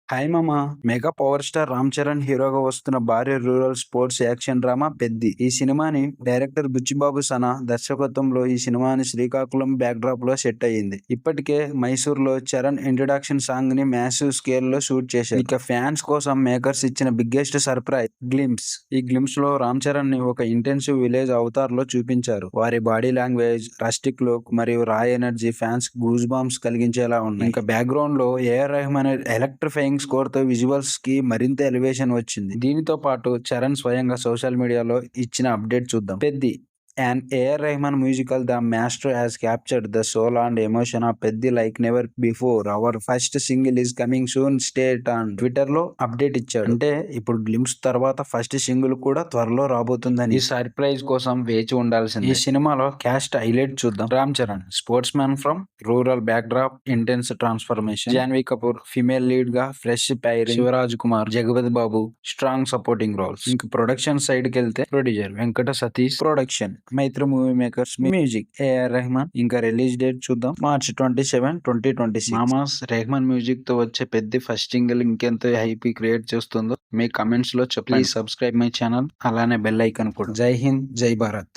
Hi మామ! Mega power star 'Ram Charan' హీరోగా వస్తున్న భారీ rural sports action drama 'Peddi'. ఈ సినిమాని డైరెక్టర్ బుచ్చిబాబు సన దర్శకత్వంలో ఈ సినిమాని శ్రీకాకుళం బ్యాక్‌డ్రాప్‌లో సెట్ అయ్యింది. ఇప్పటికే మైసూర్‌లో చరణ్ ఇంట్రడక్షన్ సాంగ్‌ని మ్యాసివ్ స్కేల్‌లో షూట్ చేశారు. ఇక ఫ్యాన్స్ కోసం మేకర్స్ ఇచ్చిన బిగ్గెస్ట్ సర్ప్రైజ్ గ్లింప్స్. ఈ గ్లింప్స్‌లో రామ్ చరణ్‌ని ఒక ఇంటెన్సివ్ విలేజ్ అవతార్‌లో చూపించారు. వారి బాడీ లాంగ్వేజ్, రస్టిక్ లుక్ మరియు రా ఎనర్జీ ఫ్యాన్స్‌కి గూస్ బంప్స్ కలిగించేలా ఉన్నాయి. ఇంకా బ్యాక్‌గ్రౌండ్‌లో ఏఆర్ రెహమాన్ ఎలక్ట్రిఫైయింగ్ స్కోర్‌తో విజువల్స్‌కి మరింత ఎలివేషన్ వచ్చింది. దీనితో పాటు చరణ్ స్వయంగా సోషల్ మీడియాలో ఇచ్చిన అప్డేట్ చూద్దాం. 'Peddi' and AR Rahman musical the master has captured the soul and emotion of 'Peddi' like never before. Our first single is coming soon stay tuned. ట్విట్టర్‌లో అప్డేట్ ఇచ్చాడు. అంటే ఇప్పుడు గ్లింప్స్ తర్వాత ఫస్ట్ సింగిల్ కూడా త్వరలో రాబోతుందని. ఈ సర్ప్రైజ్ కోసం వేచి ఉండాల్సిందే. ఈ సినిమాలో క్యాస్ట్ హైలైట్ చూద్దాం. Ram Charan sports man from rural backdrop, intense transformation. Janhvi Kapoor female lead గా fresh pairing. Shivaraj Kumar, Jagapathi Babu strong supporting roles. ఇంక ప్రొడక్షన్ సైడ్ కి వెళ్తే producer Venkata Satish, production Mythri movie makers, music A R. ఇంకా రిలీజ్ డేట్ చూద్దాం, March 27, 2026. మామాస్ రెహమాన్ మ్యూజిక్ తో వచ్చే పెద్ద ఫస్ట్ సింగిల్ ఇంకెంత హైప్ క్రియేట్ చేస్తుందో మీ కమెంట్స్ లో చెప్పండి. ప్లీజ్ సబ్స్క్రైబ్ మై ఛానల్, అలానే బెల్ ఐకాన్ కూడా. జై హింద్, జై భారత్.